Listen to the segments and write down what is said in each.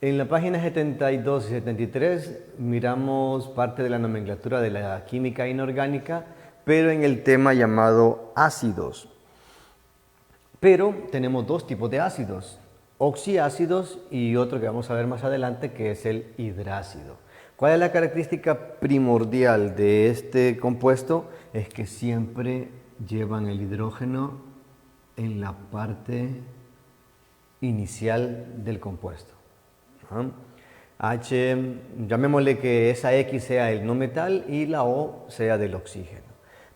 En la página 72 y 73 miramos parte de la nomenclatura de la química inorgánica, pero en el tema llamado ácidos. Pero tenemos dos tipos de ácidos, oxiácidos y otro que vamos a ver más adelante, que es el hidrácido. ¿Cuál es la característica primordial de este compuesto? Es que siempre llevan el hidrógeno en la parte inicial del compuesto. Llamémosle que esa X sea el no metal y la O sea del oxígeno.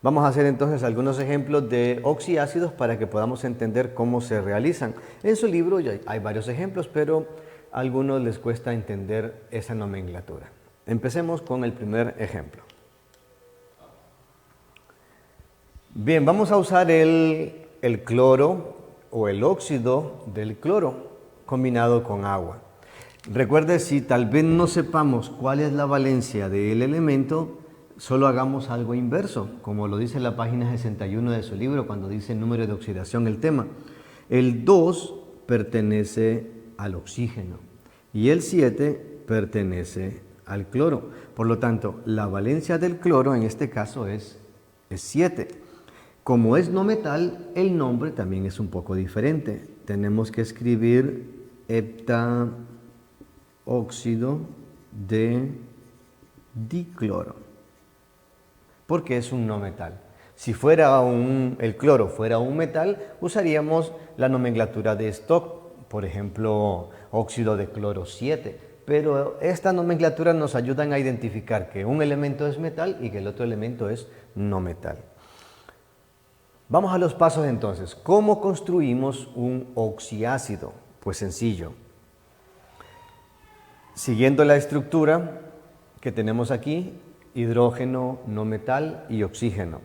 Vamos a hacer entonces algunos ejemplos de oxiácidos para que podamos entender cómo se realizan. En su libro ya hay varios ejemplos, pero a algunos les cuesta entender esa nomenclatura. Empecemos con el primer ejemplo. Bien, vamos a usar el cloro o el óxido del cloro combinado con agua. Recuerde, si tal vez no sepamos cuál es la valencia del elemento, solo hagamos algo inverso, como lo dice en la página 61 de su libro cuando dice número de oxidación el tema. El 2 pertenece al oxígeno y el 7 pertenece al cloro. Por lo tanto, la valencia del cloro en este caso es 7. Como es no metal, el nombre también es un poco diferente. Tenemos que escribir heptaóxido de dicloro, porque es un no metal. Si fuera el cloro fuera un metal, usaríamos la nomenclatura de Stock, por ejemplo, óxido de cloro 7. Pero esta nomenclatura nos ayuda a identificar que un elemento es metal y que el otro elemento es no metal. Vamos a los pasos entonces. ¿Cómo construimos un oxiácido? Pues sencillo. Siguiendo la estructura que tenemos aquí, hidrógeno, no metal y oxígeno.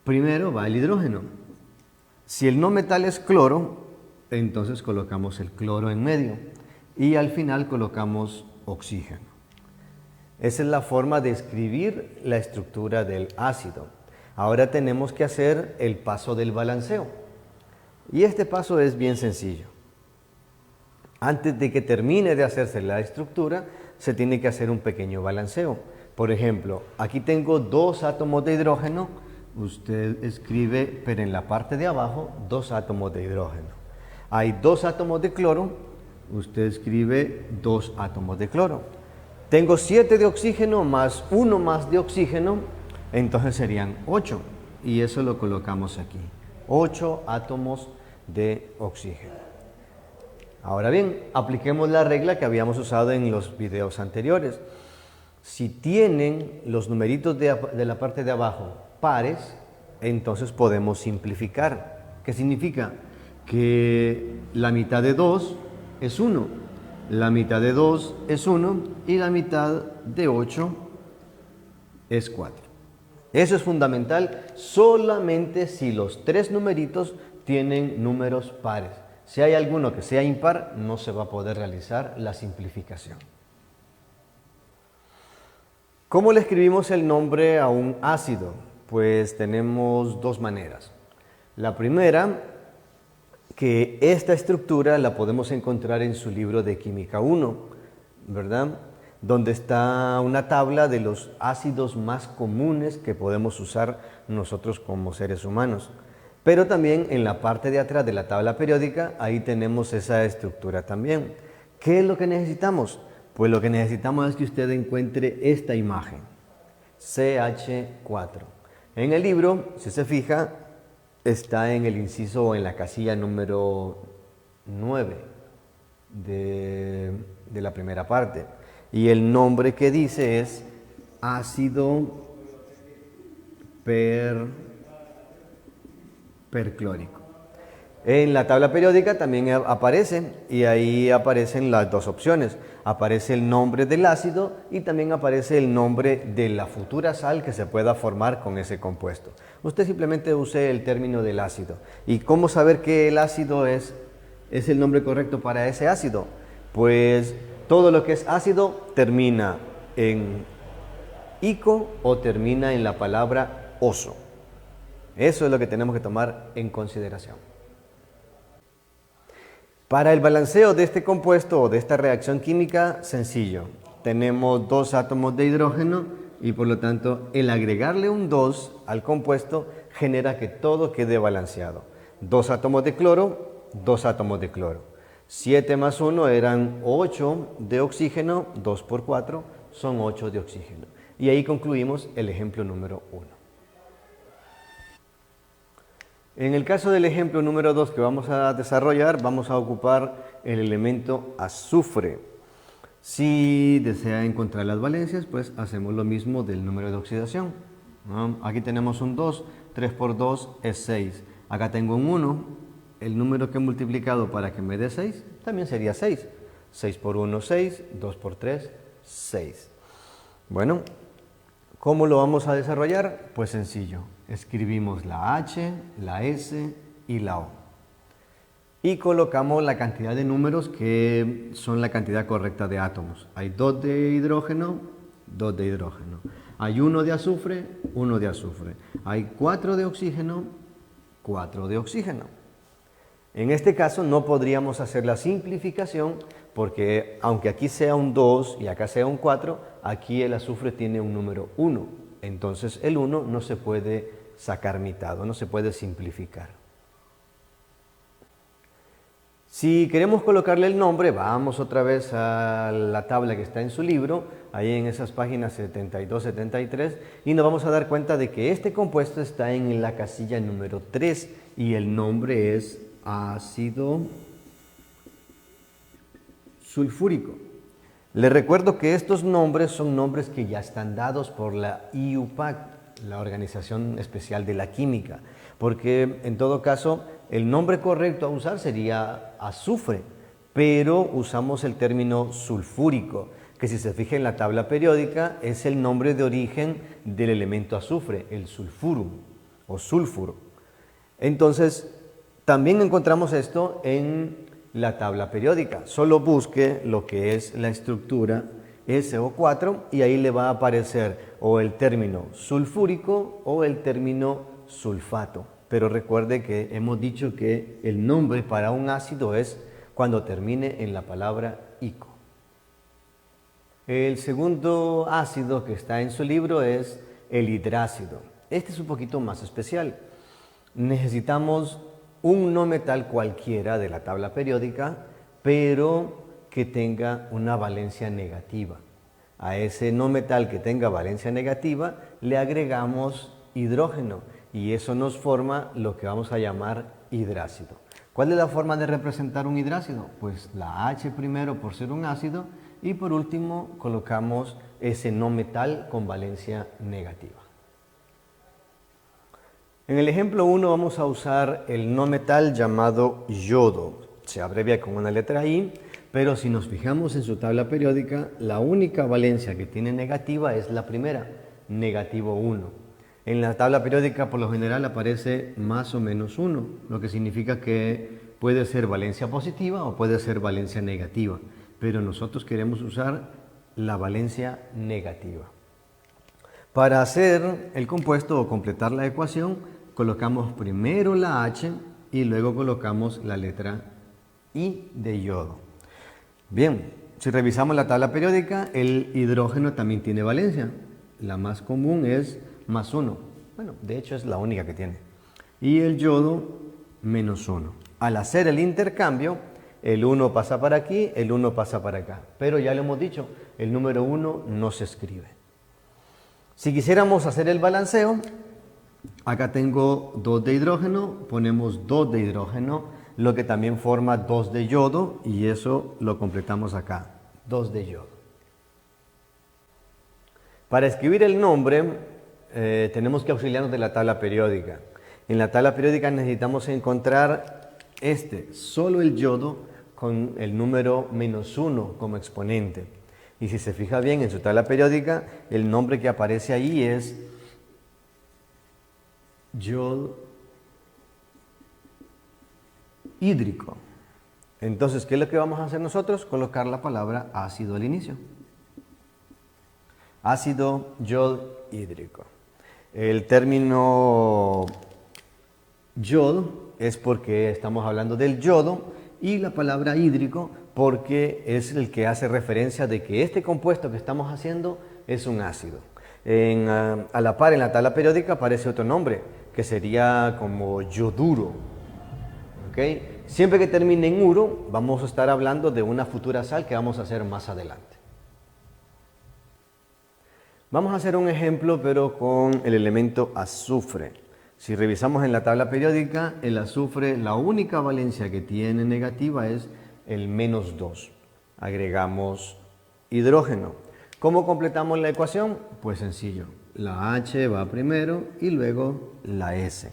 Primero va el hidrógeno. Si el no metal es cloro, entonces colocamos el cloro en medio y al final colocamos oxígeno. Esa es la forma de escribir la estructura del ácido. Ahora tenemos que hacer el paso del balanceo. Y este paso es bien sencillo. Antes de que termine de hacerse la estructura, se tiene que hacer un pequeño balanceo. Por ejemplo, aquí tengo 2 átomos de hidrógeno. Usted escribe, pero en la parte de abajo, 2 átomos de hidrógeno. Hay 2 átomos de cloro. Usted escribe 2 átomos de cloro. Tengo 7 de oxígeno más 1 más de oxígeno. Entonces serían 8 y eso lo colocamos aquí, 8 átomos de oxígeno. Ahora bien, apliquemos la regla que habíamos usado en los videos anteriores. Si tienen los numeritos de la parte de abajo pares, entonces podemos simplificar. ¿Qué significa? Que la mitad de 2 es 1, la mitad de 2 es 1 y la mitad de 8 es 4. Eso es fundamental solamente si los 3 numeritos tienen números pares. Si hay alguno que sea impar, no se va a poder realizar la simplificación. ¿Cómo le escribimos el nombre a un ácido? Pues tenemos 2 maneras. La primera, que esta estructura la podemos encontrar en su libro de Química 1, ¿verdad? Donde está una tabla de los ácidos más comunes que podemos usar nosotros como seres humanos. Pero también en la parte de atrás de la tabla periódica, ahí tenemos esa estructura también. ¿Qué es lo que necesitamos? Pues lo que necesitamos es que usted encuentre esta imagen, CH4. En el libro, si se fija, está en el inciso o en la casilla número 9 de la primera parte. Y el nombre que dice es ácido perclórico. En la tabla periódica también aparece y ahí aparecen las 2 opciones. Aparece el nombre del ácido y también aparece el nombre de la futura sal que se pueda formar con ese compuesto. Usted simplemente use el término del ácido. ¿Y cómo saber que el ácido es el nombre correcto para ese ácido? Pues todo lo que es ácido termina en ico o termina en la palabra oso. Eso es lo que tenemos que tomar en consideración. Para el balanceo de este compuesto o de esta reacción química, sencillo. Tenemos 2 átomos de hidrógeno y por lo tanto el agregarle un 2 al compuesto genera que todo quede balanceado. 2 átomos de cloro, 2 átomos de cloro. 7 más 1 eran 8 de oxígeno, 2 por 4 son 8 de oxígeno. Y ahí concluimos el ejemplo número 1. En el caso del ejemplo número 2 que vamos a desarrollar, vamos a ocupar el elemento azufre. Si desea encontrar las valencias, pues hacemos lo mismo del número de oxidación. Aquí tenemos un 2, 3 por 2 es 6. Acá tengo un 1, el número que he multiplicado para que me dé 6, también sería 6. 6 por 1, 6, 2 por 3, 6. Bueno, ¿cómo lo vamos a desarrollar? Pues sencillo, escribimos la H, la S y la O. Y colocamos la cantidad de números que son la cantidad correcta de átomos. Hay 2 de hidrógeno, 2 de hidrógeno. Hay 1 de azufre, 1 de azufre. Hay 4 de oxígeno, 4 de oxígeno. En este caso no podríamos hacer la simplificación porque aunque aquí sea un 2 y acá sea un 4, aquí el azufre tiene un número 1. Entonces el 1 no se puede sacar mitad o no se puede simplificar. Si queremos colocarle el nombre, vamos otra vez a la tabla que está en su libro, ahí en esas páginas 72-73, y nos vamos a dar cuenta de que este compuesto está en la casilla número 3 y el nombre es ácido sulfúrico. Les recuerdo que estos nombres son nombres que ya están dados por la IUPAC, la Organización Especial de la Química, porque en todo caso el nombre correcto a usar sería azufre, pero usamos el término sulfúrico, que si se fija en la tabla periódica es el nombre de origen del elemento azufre, el sulfurum o sulfuro. Entonces, también encontramos esto en la tabla periódica. Solo busque lo que es la estructura SO4 y ahí le va a aparecer o el término sulfúrico o el término sulfato. Pero recuerde que hemos dicho que el nombre para un ácido es cuando termine en la palabra ico. El segundo ácido que está en su libro es el hidrácido. Este es un poquito más especial. Necesitamos un no metal cualquiera de la tabla periódica, pero que tenga una valencia negativa. A ese no metal que tenga valencia negativa le agregamos hidrógeno y eso nos forma lo que vamos a llamar hidrácido. ¿Cuál es la forma de representar un hidrácido? Pues la H primero por ser un ácido y por último colocamos ese no metal con valencia negativa. En el ejemplo 1 vamos a usar el no metal llamado yodo. Se abrevia con una letra I, pero si nos fijamos en su tabla periódica, la única valencia que tiene negativa es la primera, negativo 1. En la tabla periódica por lo general aparece más o menos 1, lo que significa que puede ser valencia positiva o puede ser valencia negativa, pero nosotros queremos usar la valencia negativa. Para hacer el compuesto o completar la ecuación, colocamos primero la H y luego colocamos la letra I de yodo. Bien, si revisamos la tabla periódica, el hidrógeno también tiene valencia. La más común es más 1. Bueno, de hecho es la única que tiene. Y el yodo, menos 1. Al hacer el intercambio, el 1 pasa para aquí, el 1 pasa para acá. Pero ya lo hemos dicho, el número 1 no se escribe. Si quisiéramos hacer el balanceo, acá tengo 2 de hidrógeno, ponemos 2 de hidrógeno, lo que también forma 2 de yodo y eso lo completamos acá, 2 de yodo. Para escribir el nombre tenemos que auxiliarnos de la tabla periódica. En la tabla periódica necesitamos encontrar solo el yodo con el número menos 1 como exponente. Y si se fija bien en su tabla periódica, el nombre que aparece ahí es yodo hídrico. Entonces, ¿qué es lo que vamos a hacer nosotros? Colocar la palabra ácido al inicio. Ácido yodo hídrico. El término yodo es porque estamos hablando del yodo y la palabra hídrico porque es el que hace referencia de que este compuesto que estamos haciendo es un ácido. A la par en la tabla periódica aparece otro nombre que sería como yoduro. ¿Okay? Siempre que termine en uro vamos a estar hablando de una futura sal que vamos a hacer más adelante. Vamos a hacer un ejemplo pero con el elemento azufre. Si revisamos en la tabla periódica, el azufre, la única valencia que tiene negativa es el -2. Agregamos hidrógeno. ¿Cómo completamos la ecuación? Pues sencillo. La H va primero y luego la S.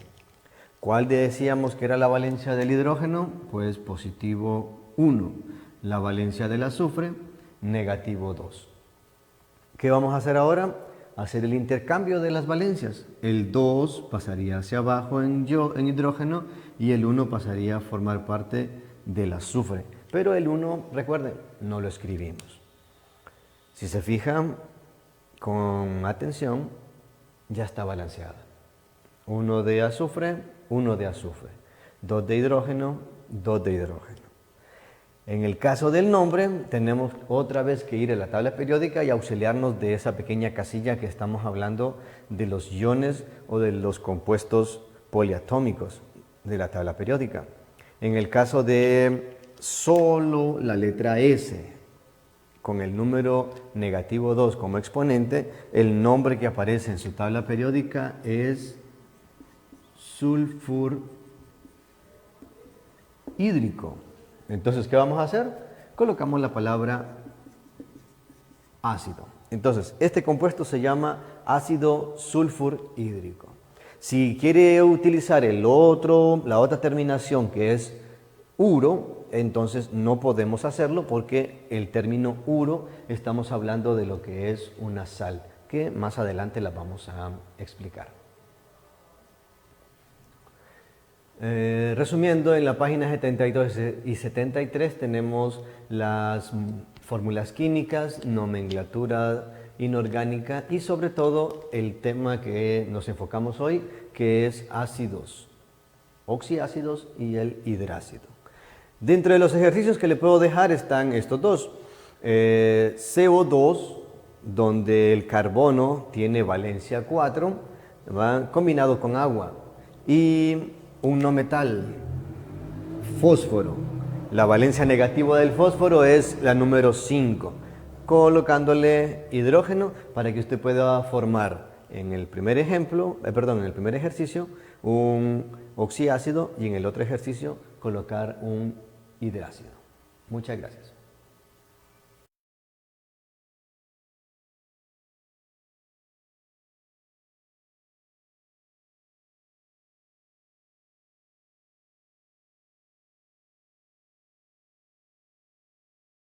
¿Cuál decíamos que era la valencia del hidrógeno? Pues positivo 1. La valencia del azufre, negativo 2. ¿Qué vamos a hacer ahora? Hacer el intercambio de las valencias. El 2 pasaría hacia abajo en hidrógeno y el 1 pasaría a formar parte del azufre. Pero el 1, recuerden, no lo escribimos. Si se fijan con atención, ya está balanceada. 1 de azufre, 1 de azufre. 2 de hidrógeno, 2 de hidrógeno. En el caso del nombre, tenemos otra vez que ir a la tabla periódica y auxiliarnos de esa pequeña casilla que estamos hablando de los iones o de los compuestos poliatómicos de la tabla periódica. En el caso de solo la letra S, con el número negativo 2 como exponente, el nombre que aparece en su tabla periódica es sulfur hídrico. Entonces, ¿qué vamos a hacer? Colocamos la palabra ácido. Entonces, este compuesto se llama ácido sulfur hídrico. Si quiere utilizar la otra terminación que es uro, entonces no podemos hacerlo porque el término uro estamos hablando de lo que es una sal, que más adelante la vamos a explicar. Resumiendo, en la página 72 y 73 tenemos las fórmulas químicas, nomenclatura inorgánica y sobre todo el tema que nos enfocamos hoy, que es ácidos, oxiácidos y el hidrácido. Dentro de los ejercicios que le puedo dejar están estos dos. CO2, donde el carbono tiene valencia 4, combinado con agua. Y un no metal, fósforo. La valencia negativa del fósforo es la número 5, colocándole hidrógeno para que usted pueda formar en el primer ejercicio un oxiácido y en el otro ejercicio colocar un hidrácido. Muchas gracias.